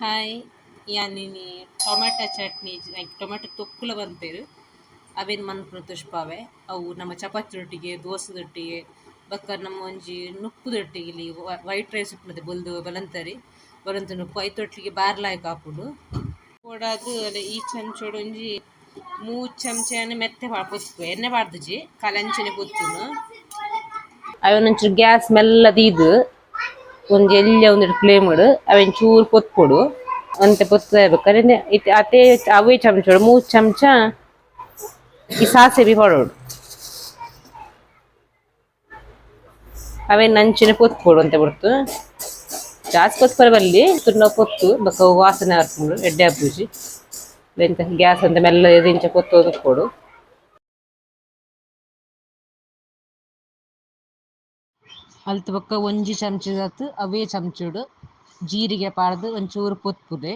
hi ಯಾನಿನಿ tomato chutney tomato ತೊಕ್ಕುಲ ಬಂತೇರು ಅವೇನು ಮನ್ಪುನ ಅವು ನಮ್ಮ ಚಪಾತಿಯೊಟ್ಟಿಗೆ ದೋಸೆದೊಟ್ಟಿಗೆ ಬಕ್ಕ ನಮ್ಮ ಒಂಜಿ ನುಕ್ಕುದೊಟ್ಟಿಗೆ ಇಲ್ಲಿ ವೈಟ್ ರೈಸ್ ಉಪ್ಪುನದೆ ಬೊಲ್ದು ಬಲಂತರಿ ಬಲಂತ ನುಕ್ಕು ಐತೊಟ್ಟಿಗೆ ಬಾರ್ಲಾಯ್ಕ ಹಾಪುಡು ಓಡಾದು ಅಲ್ಲ ಈ ಚಮಚೋಡು ಒಂಜಿ 3 ಚಮಚ ಮೆತ್ತೆ ಪೊತ್ತು ಎಣ್ಣೆ ಪಾಡ್ದುಜಿ ಕಲಂಚನೆ ಪೊತ್ತುನು ಅವನೊಂಚೂರು ಗ್ಯಾಸ್ ಮೆಲ್ಲ ದೀದು ಒಂಜಿ ಎಲ್ಯ ಒಂದೆಟ್ ಫ್ಲೇಮ್ ಅವೆನ್ ಚೂರು ಪೊತ್ಕೊಡು ಅಂತೆ ಪೊತ್ತುಬೇಕಾದ್ರೆ ಅತೆ ಅವೇ ಚಮಚೋಡು 3 ಚಮಚ ಈ ಸಾಸಿವೆ ಪಡೋಡು ಅವೇನ್ ನಂಚಿನ ಪೊತ್ಕೊಡು ಅಂತ ಬಿಡ್ತು ಜಾಸ್ತಿ ಪೊತ್ತು ಬಲ್ಲಿ ತುನ್ನ ಪೊತ್ತು ಬಕ್ಕ ವಾಸನೆ ಹಾಕೊಂಡು ಎಡ್ಡೆ ಹಬ್ಬುಜಿ ಎಂತ ಗ್ಯಾಸ್ ಅಂತ ಮೆಲ್ಲ ದಿಂಚ ಪೊತ್ತು ಕೊಡು ಅಲ್ತ ಬೊಕ್ಕ ಒಂಜಿ ಚಮಚದತ್ತು ಅವೇ ಚಮಚೋಡು ಜೀರಿಗೆ ಪಾಡ್ದು ಒಂಚೂರು ಪೊತ್ಪುದೆ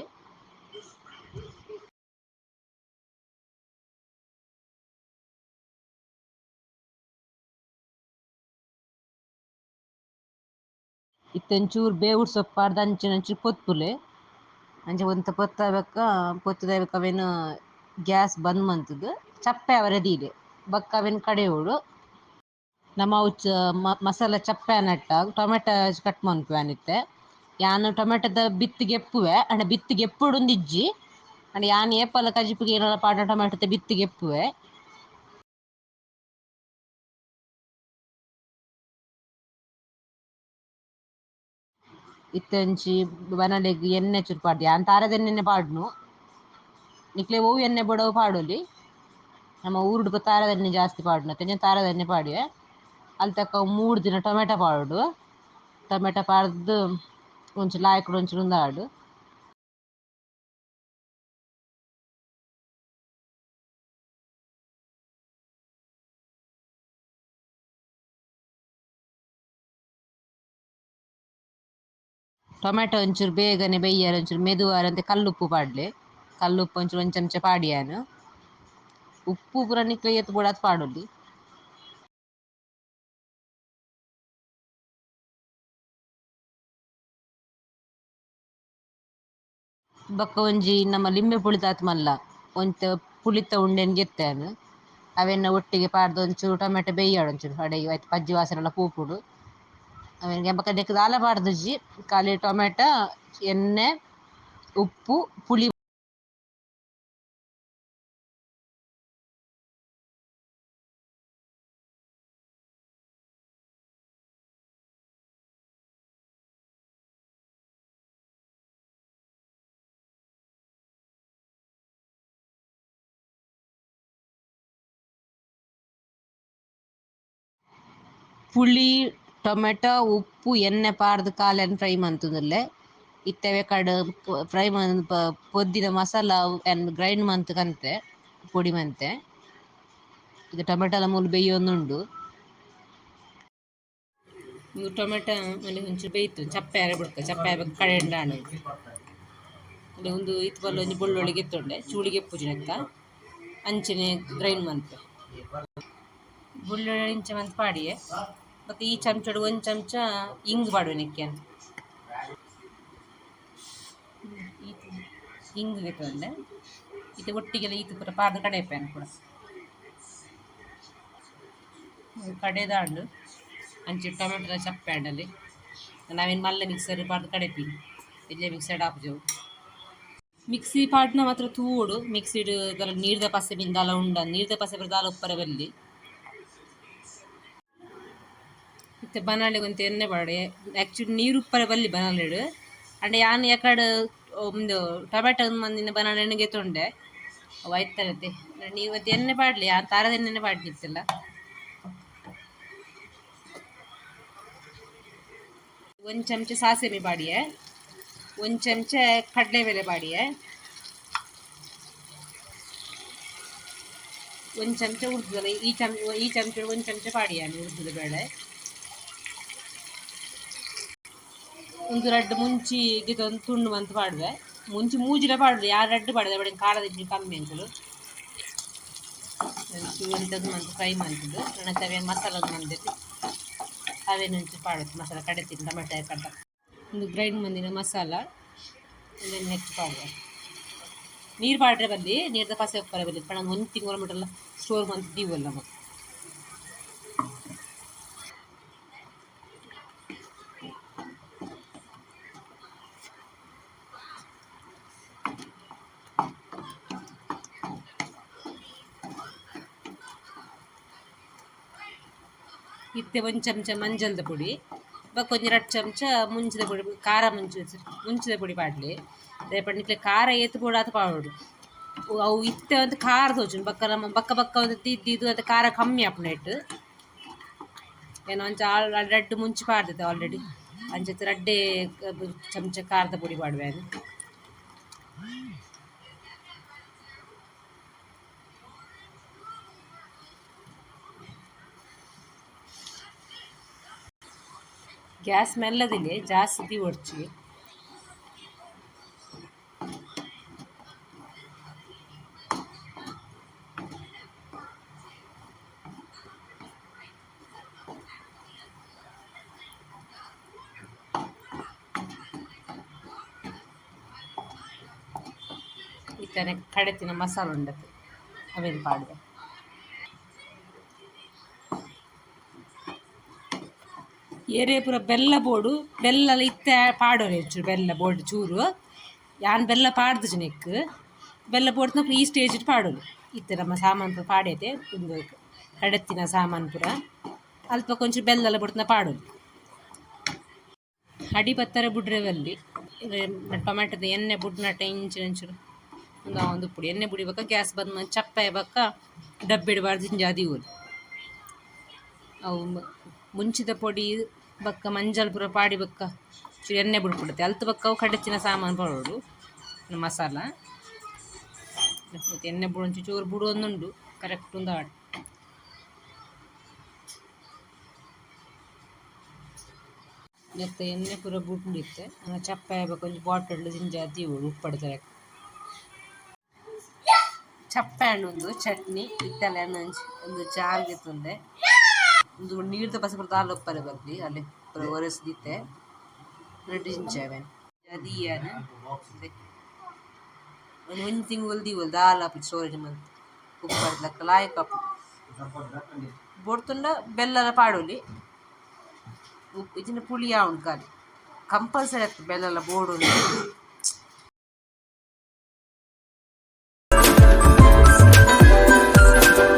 ಇತ್ತಂಚೂರು ಬೇವುಡ್ ಸೊಪ್ಪು ಪಾಡ್ದು ಅಂಚಿನಂಚೂರು ಪೊತ್ಪುಲೆ ಅಂಚ ಒಂತ ಪೊತ್ತುದಾಯ್ಬೇಕ ಅವೇನು ಗ್ಯಾಸ್ ಬಂದ್ ಮಂತದ್ದು ಚಪ್ಪೆ ಅವರದೀಡೆ ಬಕ್ಕ ಅವೇನು ಕಡೆಯೋಡು ನಮ್ಮ ಮಸಾಲ ಚಪ್ಪೆ ನಟ್ಟ ಟೊಮೆಟೊ ಕಟ್ ಮನ್ಪುವೆ ಯಾನು ಟೊಮೆಟೊದ ಬಿತ್ತಿಗೆ ಎಪ್ಪುವೆ ಅಂಡ ಬಿತ್ತಿಗೆ ಎಪ್ಪುಡೊಂದಿಜ್ಜಿ ಅಂಡ ಯಾನ್ ಏಪಲ ಕಜಿಪಿಗೆ ಏನಾರ ಪಾಡ ಟೊಮೆಟೊದ ಬಿತ್ತಿಗೆ ಎಪ್ಪುವೆ ಇತ್ತಂಚಿ ಬನಲೆಗ್ ಎಣ್ಣೆ ಚೂರು ಪಾಡ್ದು ಯಾನ್ ತಾರದ ಎಣ್ಣೆನೆ ಪಾಡ್ನು ನಿಕ್ಲೆ ಓವು ಎಣ್ಣೆ ಬೊಡವು ಪಾಡೊಲಿ ನಮ್ಮ ಊರುಡು ತಾರದ ಎಣ್ಣೆ ಜಾಸ್ತಿ ಪಾಡ್ನ ತೆಂಜ ತಾರದ ಎಣ್ಣೆ ಪಾಡಿವೆ ಅಲ್ಲಿ ತಕ್ಕ 3 ದಿನ ಟೊಮೆಟೊ ಪಾಡೋಡು ಟೊಮೆಟೊ ಪಾಡ್ದು ಒಂಚೂರು ಲಾಯ್ಕುಡು ಒಂಚೂರು ಉಂದಾಡು ಟೊಮೆಟೊ ಒಂಚೂರು ಬೇಗನೆ ಬೇಯ್ಯಾರ ಒಂಚೂರು ಮೆದುವಾರಂತೆ ಕಲ್ಲುಪ್ಪು ಪಾಡ್ಲೆ ಕಲ್ಲುಪ್ಪು ಒಂಚೂರು 1 ಚಮಚ ಪಾಡಿಯಾನು ಉಪ್ಪು ಪೂರ ನಿಕ್ಲೆ ಏತ್ ಬುಡಾತ್ ಪಾಡೊಲಿ ಬೊಕ್ಕ ಒಂಜಿ ನಮ್ಮ ಲಿಂಬೆ ಪುಳಿತಾತ್ ಮಲ್ಲ ಒಂತ ಪುಳಿತ ಉಂಡೆನ್ ಗೆತ್ತೇನು ಅವೆನ್ನ ಒಟ್ಟಿಗೆ ಪಾಡ್ದು ಒಂಚೂರು ಟೊಮೆಟೊ ಬೇಯ್ಯಾಡು ಒಂಚೂರು ಅಡೆಗೆ ಆಯ್ತು ಪಜ್ಜಿ ವಾಸನೆ ಎಲ್ಲ ಪೂಪುಡು ಅವೆನ್ ಬೊಕ ನೆಕ್ ದಾಲ ಪಾಡ್ದುಜಿ ಖಾಲಿ ಟೊಮೆಟೊ ಎಣ್ಣೆ ಉಪ್ಪು ಪುಳಿ ಪುಳಿ ಟೊಮೆಟೊ ಉಪ್ಪು ಎಣ್ಣೆ ಪಾಡ್ದು ಕಾಲೆನ್ ಫ್ರೈ ಮಂತುದುಲ್ಲೆ ಇತ್ತವೆ ಕಡ್ ಫ್ರೈ ಪೊದ್ದಿದ ಮಸಾಲ ಗ್ರೈಂಡ್ ಮಂತ್ ಕಂತೆ ಪೊಡಿ ಮಂತೆ ಇದು ಟೊಮೆಟೊ ಎಲ್ಲ ಮೂಲು ಬೇಯೊಂದುಂಡು ಟೊಮೆಟೊ ಅಲ್ಲಿ ಒಂಚೂರು ಬೇಯ್ತು ಚಪ್ಪೆ ಅರೆ ಬಿಡ್ತು ಚಪ್ಪೆ ಆಗ ಕಡೆ ಉಂಡಾಣ ಅಲ್ಲಿ ಒಂದು ಇತ್ತು ಬಲ್ಲ ಒಂಜಿ ಬೆಳ್ಳುಳ್ಳಿ ಗೆತ್ತೊಂಡೆ ಚೂಳಿಗೆ ಪೂಜಿನಕ್ಕ ಅಂಚನೆ ಗ್ರೈಂಡ್ ಮಂತೆ ಬೆಳ್ಳುಳ್ಳಿ ಇಂಚ ಮಂತ್ ಪಾಡಿಯೆ ಮತ್ತು ಈ ಚಮಚೋಡು 1 ಚಮಚ ಇಂಗು ಪಾಡುವೆ ನೆಕ್ಕೆ ಅಂತ ಇಂಗು ಗೆತ್ತೊಂಡೆ ಇದು ಒಟ್ಟಿಗೆಲ್ಲ ಈತು ಪೂರ ಪಾರ್ದು ಕಡೆಯಪ್ಪೇನು ಕೂಡ ಕಡೆದಾಂಡು ಅಂಚೆ ಟೊಮೆಟೊ ಚಪ್ಪೆ ಆಂಡಲ್ಲಿ ನಾವೇನು ಮಲ್ಲ ಮಿಕ್ಸರ್ ಪಾಡ್ದು ಕಡೆಪಿ ಇಲ್ಲೇ ಮಿಕ್ಸಡ್ ಹಾಕ್ಜೆವು ಮಿಕ್ಸಿ ಪಾಡ್ನ ಮಾತ್ರ ತೂಡು ಮಿಕ್ಸಿಡ್ ನೀರ್ದ ಪಸೆ ಬಿಂದಾಲ ಉಂಡ ನೀರ್ದ ಪಸೆ ಬರ್ದಾಲ ಉಪ್ಪರ ಬಲ್ಲಿ ಮತ್ತೆ ಬನಾಳಿಗೆ ಒಂದು ಎಣ್ಣೆ ಪಾಡೆ ಆ್ಯಕ್ಚುಲಿ ನೀರು ಉಪ್ಪರ ಬಲ್ಲಿ ಬನಾಳೆಡು ಅಂಡ್ ಯಾನು ಯಾಕಡೆ ಒಂದು ಟೊಮೆಟೊ ಮಂದಿನ ಬನಾಳೆ ಎಣ್ಣೆಗೆ ತೊಂಡೆ ಅವು ಆಯ್ತಾರತ್ತೆ ನೀವು ಅದು ಎಣ್ಣೆ ಪಾಡಲಿ ಆ ತಾರದ ಎಣ್ಣೆನೆ ಪಾಡ್ಲಿತ್ತಿಲ್ಲ 1 ಚಮಚ ಸಾಸಿವೆ ಪಾಡಿಯೆ 1 ಚಮಚ ಕಡಲೆಬೇಳೆ ಪಾಡಿಯೆ 1 ಚಮಚ ಉರ್ದುದಲ್ಲ ಈ ಚಮಚ 1 ಚಮಚ ಪಾಡಿಯಾನು ಉರ್ದುದ ಬೇಳೆ ಒಂದು ರಡ್ಡು ಮುಂಚಿಗೆ ಒಂದು ತುಂಡು ಮಂತ್ ಪಾಡುವೆ ಮುಂಚಿ ಮೂಜಿನ ಪಾಡುದು ಯಾರು ರಡ್ಡು ಪಾಡಿದೆ ಬಡ ಖಾರದ ಇಡ್ಲಿ ಕಮ್ಮಿ ಅಂತಲು ಒಂಥದ್ದು ಮಂತ್ ಫ್ರೈ ಮಂತದ್ದು ನನ್ನ ತವೇನು ಮಸಾಲದ ಮಂದಿತ್ತು ಅವೇನು ಪಾಡುತ್ತೆ ಮಸಾಲ ಕಡೆ ತಿಂದು ಟೊಮೆಟೊ ಕಡ್ಡ ಒಂದು ಗ್ರೈಂಡ್ ಮಂದಿನ ಮಸಾಲ ನೆಕ್ಸ್ಟ್ ಪಾಡುವ ನೀರು ಪಾಡ್ರೆ ಬಲ್ಲಿ ನೀರ್ದ ಪಸೆ ಉಪ್ಪರ ಬಲ್ಲಿ ಪಣ ಒಂದು ತಿಂಗಳ ಮಟ್ಟಲ್ಲ ಸ್ಟೋರ್ ಮಂತ್ ದೀವಲ್ಲ ನಮ್ಮ ಇತ್ತೆ ಒಂದು ಚಮಚ ಮಂಜಲ್ದ ಪುಡಿ ಕೊಂಚ 2 ಚಮಚ ಮುಂಚಿದ ಪುಡಿ ಖಾರ ಮುಂಚಿದ ಪುಡಿ ಪಾಡ್ಲಿ ರೇಪಣ್ಣ ಇಟ್ಲೆ ಖಾರ ಏತು ಪುಡಿ ಅದು ಪಾಡೋಡು ಅವು ಇತ್ತೆ ಒಂದು ಖಾರ ತೋಚು ಬಕ್ಕ ನಮ್ಮ ಬಕ್ಕ ಬಕ್ಕ ಒಂದು ತಿದ್ದಿದ್ದು ಅದು ಖಾರ ಕಮ್ಮಿ ಅಪ್ಪನೇಟ್ ಏನೋ ಒಂಚ ರಡ್ಡು ಮುಂಚೆ ಪಾಡ್ದೈತೆ ಆಲ್ರೆಡಿ ಅಂಚೆ ರಡ್ಡೆ ಚಮಚ ಖಾರದ ಪುಡಿ ಪಾಡುವೆ ಅದು ಗ್ಯಾಸ್ ಮೆಲ್ಲದಿಲ್ಲ ಜಾಸ್ತಿ ಒಡ್ಚಿ ಇತ್ತನೆ ಕಡೆತಿನ ಮಸಾಲ ಉಂಡದು ಅವೇನು ಪಾಡುವೆ ಏರೇ ಪೂರ ಬೆಲ್ಲ ಬೋಡು ಬೆಲ್ಲ ಇತ್ತೆ ಪಾಡೋರು ಹೆಚ್ಚು ಬೆಲ್ಲ ಬೋಡು ಚೂರು ಯಾನ್ ಬೆಲ್ಲ ಪಾಡ್ದು ನೆಕ್ ಬೆಲ್ಲ ಬೋಡ್ನ ಈ ಸ್ಟೇಜ್ ಪಾಡೋದು ಇತ್ತೆ ನಮ್ಮ ಸಾಮಾನು ಪೂರ ಪಾಡೈತೆ ಒಂದು ಕಡೆತ್ತಿನ ಸಾಮಾನು ಪೂರ ಅಲ್ಪ ಕೊಂಚ ಬೆಲ್ಲ ಬಡ್ತನ ಪಾಡೋದು ಅಡಿ ಪತ್ತರ ಬುಡ್ರೆ ಬಲ್ಲಿ ಟೊಮೆಟೊದ ಎಣ್ಣೆ ಬುಡ್ನಟ ಇಂಚು ಒಂದು ಪುಡಿ ಎಣ್ಣೆ ಬುಡಿಬೇಕ ಗ್ಯಾಸ್ ಬಂದ ಚಪ್ಪ ಬಕ್ಕ ಡಬ್ಬಿಡಬಾರ್ದು ಹಿಂಜಾದಿ ಊರು ಅವು ಮುಂಚಿದ ಪೊಡಿ ಬಕ್ಕ ಮಂಜಲ್ ಪೂರ ಪಾಡಿ ಬಕ್ಕ ಚೂರು ಎಣ್ಣೆ ಬಿಡ್ಬಿಡುತ್ತೆ ಅಲ್ತ ಬಕ್ಕ ಅವು ಕಡೆಚಿನ ಸಾಮಾನು ಪಡೋಡು ಮಸಾಲ ಮತ್ತು ಎಣ್ಣೆ ಬುಡೊಂಚು ಚೂರು ಬುಡೊಂದುಂಡು ಕರೆಕ್ಟ್ ಒಂದು ಆಡು ಮತ್ತು ಎಣ್ಣೆ ಪೂರ ಬುಡ್ಲಿತ್ತೆ ಚಪ್ಪ ಕೊಂಚ ಬಾಟಲ್ ಜಿಂಜಾದಿ ಉಪ್ಪಡ್ತಾರೆ ಚಪ್ಪ ಹಣ್ಣೊಂದು ಚಟ್ನಿ ಇತ್ತಲೆ ಒಂದು ಜಾರ್ಗೆ ತುಂಡೆ ಒಂದು ನೀರ್ದ ಪಸ ಪುರ ದಾಲ್ ಒಪ್ಪರೆ ಬರ್ಲಿ ಅಲ್ಲಿ ಪೂರ ಒರೆಸ್ದಿತ್ತೆ ರೆಡ್ ಜಿಂಚಾವೆ ಅದಿಯಾನ ಒಂದು ತಿಂಗಳು ದೀವಲ್ ದಾಲ್ ಆಪಿ ಸ್ಟೋರೇಜ್ ಮಂತ್ ಉಪ್ಪರ್ದಕ್ಕ ಲಾಯಕ್ ಆಪು ಬೋಡ್ತುಂಡ ಬೆಲ್ಲರ ಪಾಡೋಲಿ ಉಪ್ಪು ಇದನ್ನ ಪುಳಿಯ ಉಂಟು ಖಾಲಿ ಕಂಪಲ್ಸರಿ ಆಗ್ತದೆ ಬೆಲ್ಲ ಬೋಡು